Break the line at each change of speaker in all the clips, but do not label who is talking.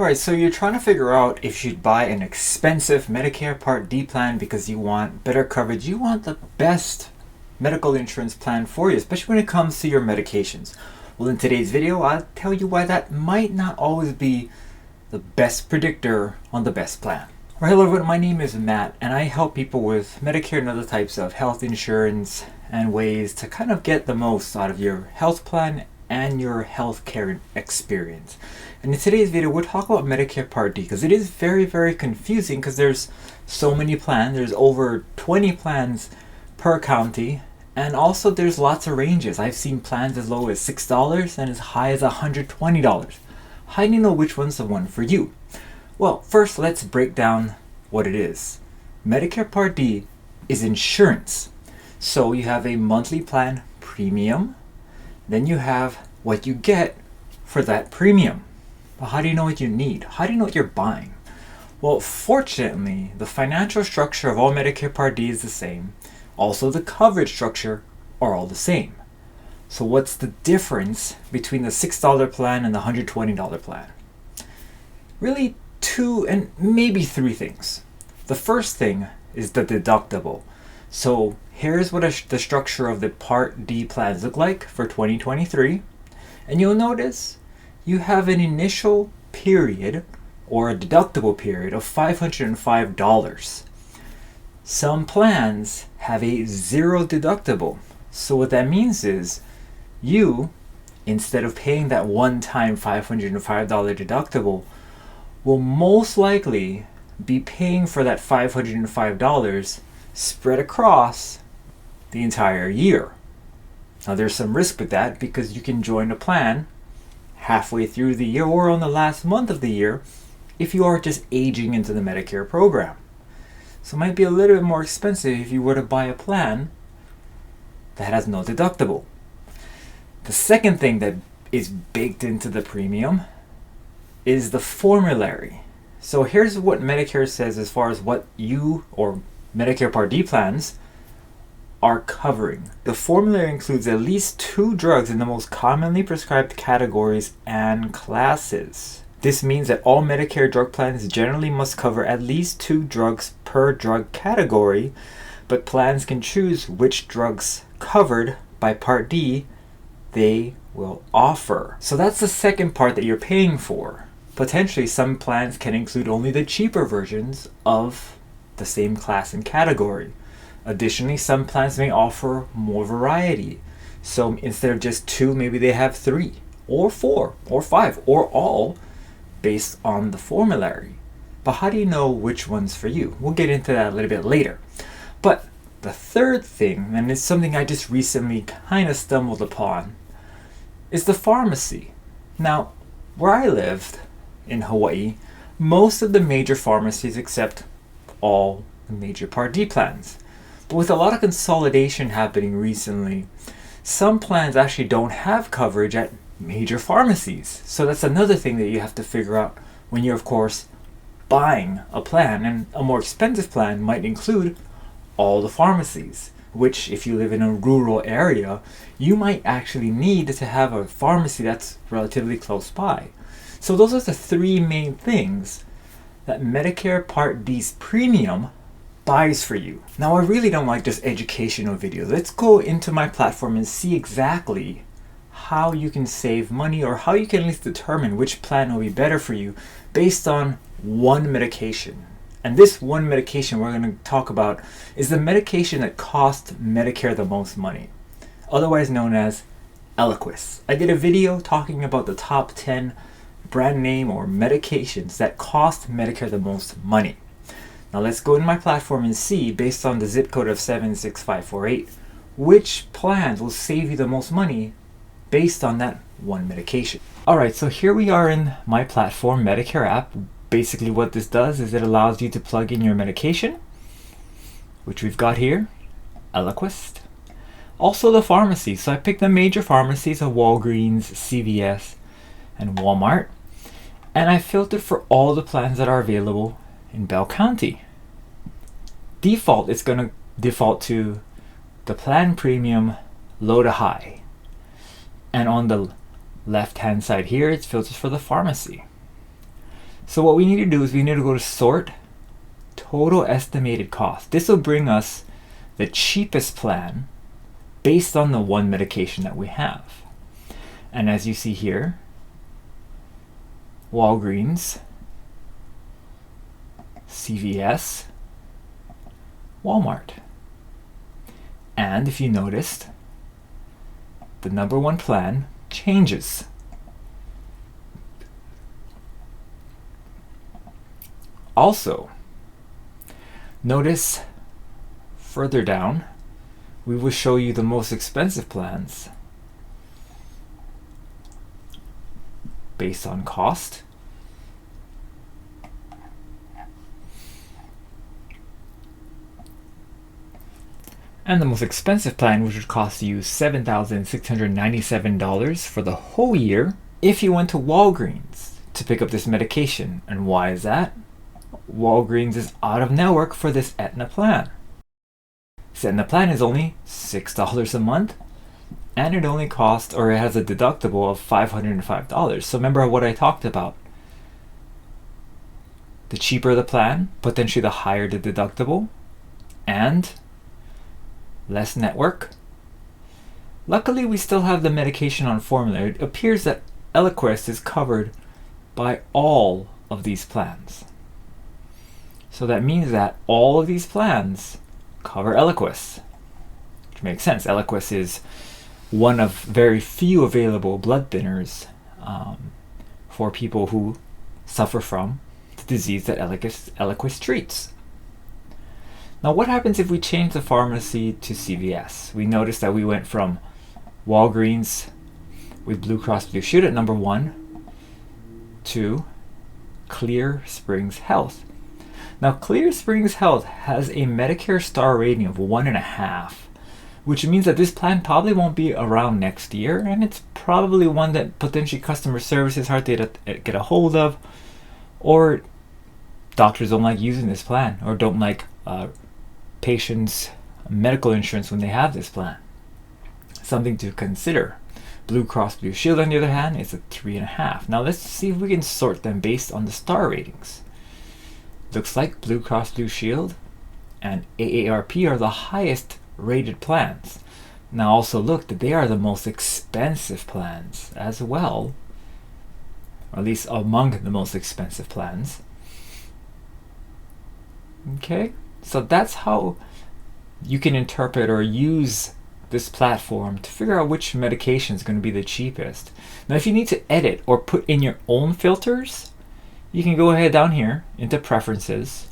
Alright, so you're trying to figure out if you should buy an expensive Medicare Part D plan because you want better coverage. You want the best medical insurance plan for you, especially when it comes to your medications. Well, in today's video, I'll tell you why that might not always be the best predictor on the best plan. Alright, hello everyone, my name is Matt, and I help people with Medicare and other types of health insurance and ways to kind of get the most out of your health plan and your healthcare experience. And in today's video, we'll talk about Medicare Part D because it is very confusing because there's so many plans. There's over 20 plans per county, and also there's lots of ranges. I've seen plans as low as $6 and as high as $120. How do you know which one's the one for you? Well, first let's break down what it is. Medicare Part D is insurance. So you have a monthly plan premium, then you have what you get for that premium. But how do you know what you need? How do you know what you're buying? Well, fortunately, the financial structure of all Medicare Part D is the same. Also, the coverage structure are all the same. So what's the difference between the $6 plan and the $120 plan? Really, two and maybe three things. The first thing is the deductible. So here's what the structure of the Part D plans look like for 2023. And you'll notice you have an initial period or a deductible period of $505. Some plans have a zero deductible. So what that means is you, instead of paying that one-time $505 deductible, will most likely be paying for that $505 spread across the entire year. Now there's some risk with that because you can join a plan halfway through the year or on the last month of the year if you are just aging into the Medicare program. So it might be a little bit more expensive if you were to buy a plan that has no deductible. The second thing that is baked into the premium is the formulary. So here's what Medicare says as far as what you or Medicare Part D plans are covering. The formulary includes at least 2 drugs in the most commonly prescribed categories and classes. This means that all Medicare drug plans generally must cover at least 2 drugs per drug category, but plans can choose which drugs covered by Part D they will offer. So that's the second part that you're paying for. Potentially some plans can include only the cheaper versions of the same class and category. Additionally, some plans may offer more variety. So instead of just 2, maybe they have 3 or 4 or 5 or all based on the formulary. But how do you know which one's for you? We'll get into that a little bit later. But the third thing, and it's something I just recently kind of stumbled upon, is the pharmacy. Now, where I lived in Hawaii, most of the major pharmacies accept all the major Part D plans. But with a lot of consolidation happening recently, some plans actually don't have coverage at major pharmacies. So that's another thing that you have to figure out when you're, of course, buying a plan. And a more expensive plan might include all the pharmacies, which if you live in a rural area, you might actually need to have a pharmacy that's relatively close by. So those are the 3 main things that Medicare Part D's premium buys for you. Now I really don't like just educational videos. Let's go into my platform and see exactly how you can save money or how you can at least determine which plan will be better for you based on one medication. And this one medication we're going to talk about is the medication that costs Medicare the most money, otherwise known as Eliquis. I did a video talking about the top 10 brand name or medications that cost Medicare the most money. Now let's go in my platform and see, based on the zip code of 76548, which plans will save you the most money based on that one medication. Alright, so here we are in my platform Medicare app. Basically what this does is it allows you to plug in your medication, which we've got here, Eliquis. Also the pharmacy. So I picked the major pharmacies of Walgreens, CVS, and Walmart. And I filtered for all the plans that are available in Bell County. Default, it's going to default to the plan premium low to high. And on the left hand side here, it filters for the pharmacy. So what we need to do is we need to go to sort total estimated cost. This will bring us the cheapest plan based on the one medication that we have. And as you see here, Walgreens, CVS, Walmart. And if you noticed, the number one plan changes. Also, notice further down, we will show you the most expensive plans based on cost. And the most expensive plan, which would cost you $7,697 for the whole year if you went to Walgreens to pick up this medication. And why is that? Walgreens is out of network for this Aetna plan. This Aetna plan is only $6 a month, and it only costs, or it has a deductible of $505. So remember what I talked about. The cheaper the plan, potentially the higher the deductible, and less network. Luckily, we still have the medication on formulary. It appears that Eliquis is covered by all of these plans. So that means that all of these plans cover Eliquis, which makes sense. Eliquis is one of very few available blood thinners for people who suffer from the disease that Eliquis treats. Now, what happens if we change the pharmacy to CVS? We notice that we went from Walgreens with Blue Cross Blue Shield at number 1 to Clear Springs Health. Now, Clear Springs Health has a Medicare star rating of 1.5, which means that this plan probably won't be around next year, and it's probably one that potentially customer service is hard to get a hold of, or doctors don't like using this plan, or don't like patients' medical insurance when they have this plan. Something to consider. Blue Cross Blue Shield, on the other hand, is a 3.5. Now let's see if we can sort them based on the star ratings. Looks like Blue Cross Blue Shield and AARP are the highest rated plans. Now also look that they are the most expensive plans as well, or at least among the most expensive plans. Okay, so that's how you can interpret or use this platform to figure out which medication is going to be the cheapest. Now, if you need to edit or put in your own filters, you can go ahead down here into Preferences.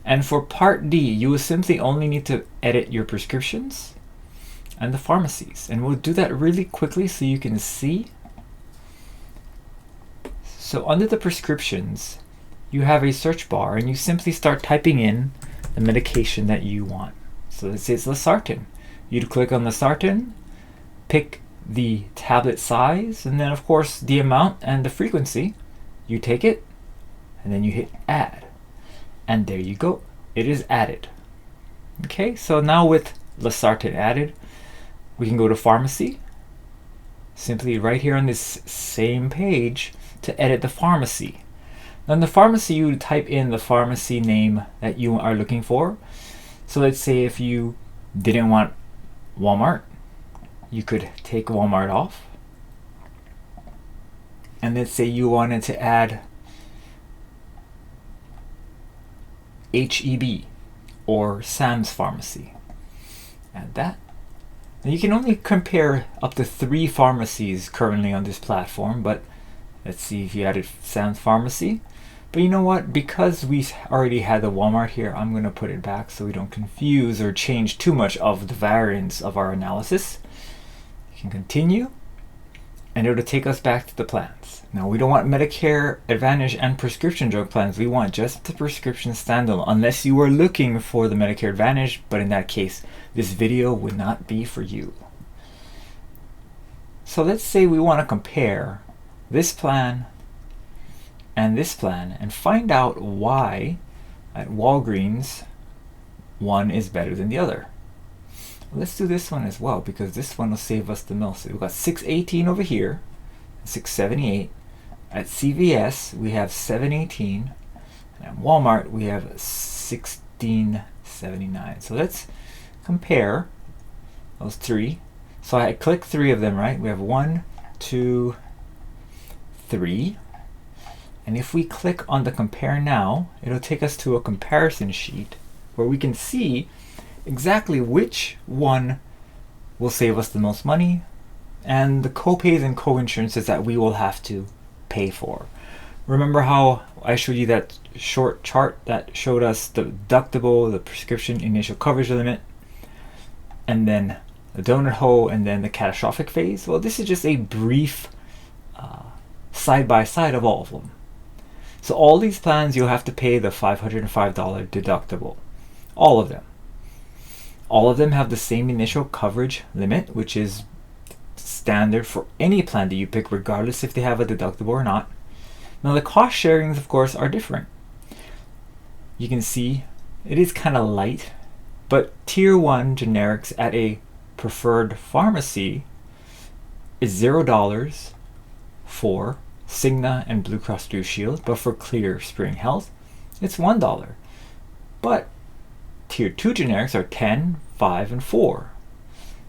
And for Part D, you will simply only need to edit your prescriptions and the pharmacies. And we'll do that really quickly so you can see. So under the prescriptions, you have a search bar, and you simply start typing in the medication that you want. So let's say it's losartan. You'd click on losartan, pick the tablet size, and then of course the amount and the frequency. You take it, and then you hit add. And there you go. It is added. Okay, so now with losartan added, we can go to pharmacy. Simply right here on this same page to edit the pharmacy. Now in the pharmacy, you would type in the pharmacy name that you are looking for. So let's say if you didn't want Walmart, you could take Walmart off. And let's say you wanted to add HEB or Sam's Pharmacy. Add that. Now you can only compare up to 3 pharmacies currently on this platform, but let's see if you added Sam's Pharmacy. But you know what? Because we already had the Walmart here, I'm going to put it back so we don't confuse or change too much of the variance of our analysis. You can continue, and it'll take us back to the plans. Now, we don't want Medicare Advantage and prescription drug plans. We want just the prescription standalone, unless you were looking for the Medicare Advantage, but in that case, this video would not be for you. So let's say we want to compare this plan and this plan and find out why at Walgreens one is better than the other. Let's do this one as well, because this one will save us the most. So we've got 618 over here, 678, At CVS, we have $7.18, and at Walmart, we have $16.79. So let's compare those three. So I click three of them, right? We have 1, 2, 3. And if we click on the compare now, it'll take us to a comparison sheet where we can see exactly which one will save us the most money and the co-pays and co-insurances that we will have to pay for. Remember how I showed you that short chart that showed us the deductible, the prescription initial coverage limit, and then the donut hole, and then the catastrophic phase? Well, this is just a brief side by side of all of them. So all these plans, you'll have to pay the $505 deductible. All of them. All of them have the same initial coverage limit, which is standard for any plan that you pick, regardless if they have a deductible or not. Now the cost sharings, of course, are different. You can see it is kind of light, but tier 1 generics at a preferred pharmacy is $0 for Cigna and Blue Cross Blue Shield, but for Clear Spring Health, it's $1. But tier 2 generics are 10, 5, and 4.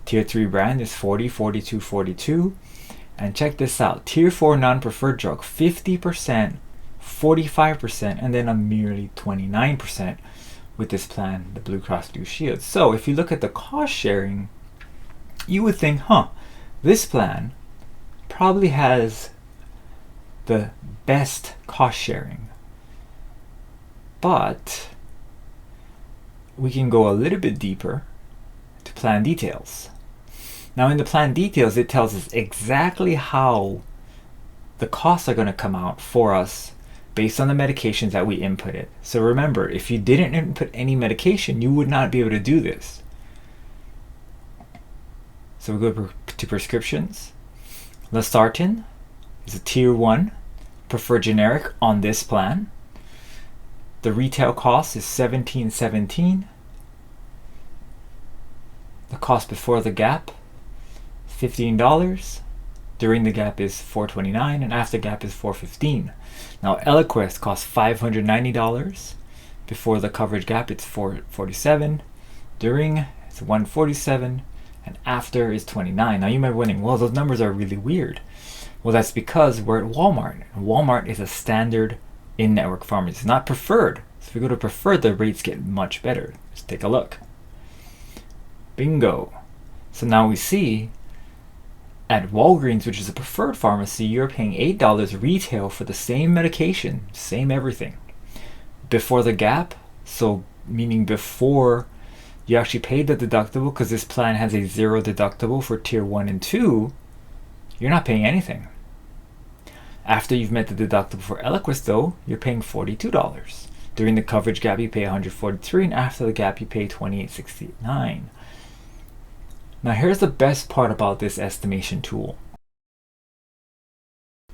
Tier 3 brand is 40, 42, 42. And check this out, tier 4 non-preferred drug, 50%, 45%, and then a merely 29% with this plan, the Blue Cross Blue Shield. So if you look at the cost sharing, you would think, this plan probably has the best cost sharing. But we can go a little bit deeper to plan details. Now in the plan details, it tells us exactly how the costs are going to come out for us based on the medications that we inputted. So remember, if you didn't input any medication, you would not be able to do this. So we go to prescriptions. Losartan is a tier 1 preferred generic on this plan. The retail cost is $17.17. The cost before the gap, $15. During the gap is $4.29, and after gap is $4.15. Now Eliquis costs $590. Before the coverage gap, it's $4.47. During, it's $1.47, and after is $29. Now you might be wondering, well, those numbers are really weird. Well, that's because we're at Walmart. Walmart is a standard in-network pharmacy. It's not preferred. So if we go to preferred, the rates get much better. Let's take a look. Bingo. So now we see at Walgreens, which is a preferred pharmacy, you're paying $8 retail for the same medication, same everything. Before the gap, so meaning before you actually paid the deductible, because this plan has a 0 deductible for tier 1 and 2, you're not paying anything. After you've met the deductible for Eliquis, though, you're paying $42. During the coverage gap, you pay $143, and after the gap, you pay $28.69. Now here's the best part about this estimation tool.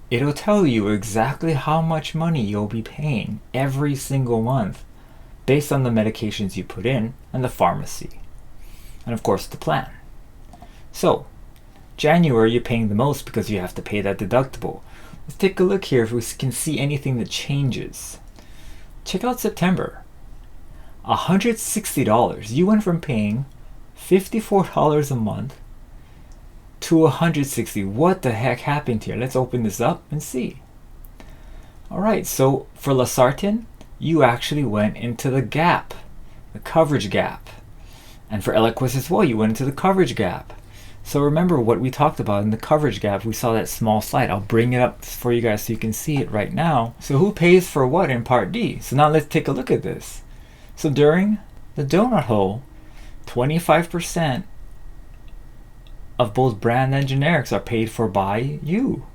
It'll tell you exactly how much money you'll be paying every single month based on the medications you put in and the pharmacy. And of course the plan. So, January you're paying the most because you have to pay that deductible. Let's take a look here if we can see anything that changes. Check out September. $160. You went from paying $54 a month to $160. What the heck happened here? Let's open this up and see. Alright, so for Losartan, you actually went into the gap, the coverage gap. And for Eliquis as well, you went into the coverage gap. So remember what we talked about in the coverage gap. We saw that small slide. I'll bring it up for you guys so you can see it right now. So who pays for what in Part D? So now let's take a look at this. So during the donut hole, 25% of both brand and generics are paid for by you,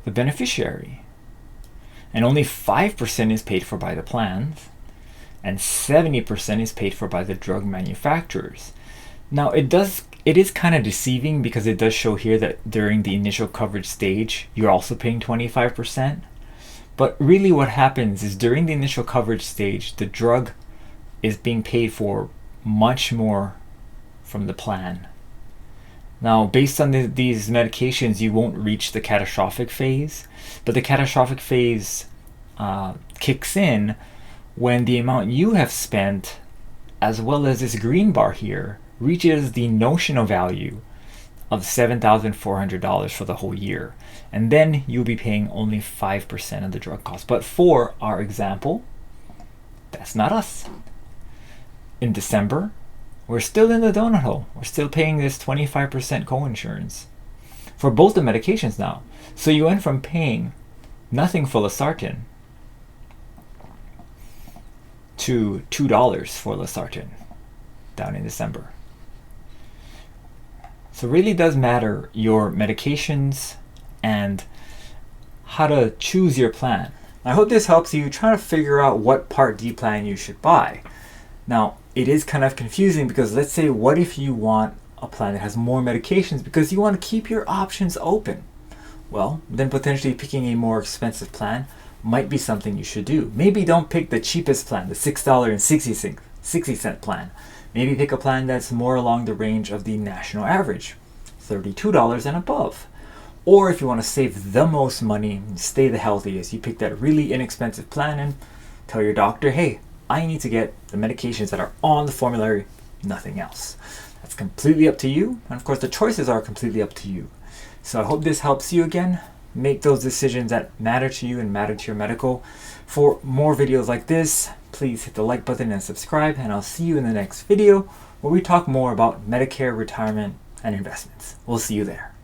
the beneficiary. And only 5% is paid for by the plans, and 70% is paid for by the drug manufacturers. Now it is kind of deceiving because it does show here that during the initial coverage stage, you're also paying 25%. But really what happens is during the initial coverage stage, the drug is being paid for much more from the plan Now, based on these medications, you won't reach the catastrophic phase, but the catastrophic phase kicks in when the amount you have spent, as well as this green bar here, reaches the notional value of $7,400 for the whole year. And then you'll be paying only 5% of the drug cost. But for our example, that's not us. In December, we're still in the donut hole. We're still paying this 25% coinsurance for both the medications now. So you went from paying nothing for losartan to $2 for losartan down in December. So it really does matter your medications and how to choose your plan. I hope this helps you try to figure out what Part D plan you should buy. Now, it is kind of confusing because let's say, what if you want a plan that has more medications because you want to keep your options open? Well, then potentially picking a more expensive plan might be something you should do. Maybe don't pick the cheapest plan, the $6.60 plan. Maybe pick a plan that's more along the range of the national average, $32 and above. Or if you want to save the most money and stay the healthiest, you pick that really inexpensive plan and tell your doctor, hey, I need to get the medications that are on the formulary, nothing else. That's completely up to you. And of course, the choices are completely up to you. So I hope this helps you again. Make those decisions that matter to you and matter to your medical. For more videos like this, please hit the like button and subscribe, and I'll see you in the next video where we talk more about Medicare, retirement, and investments. We'll see you there.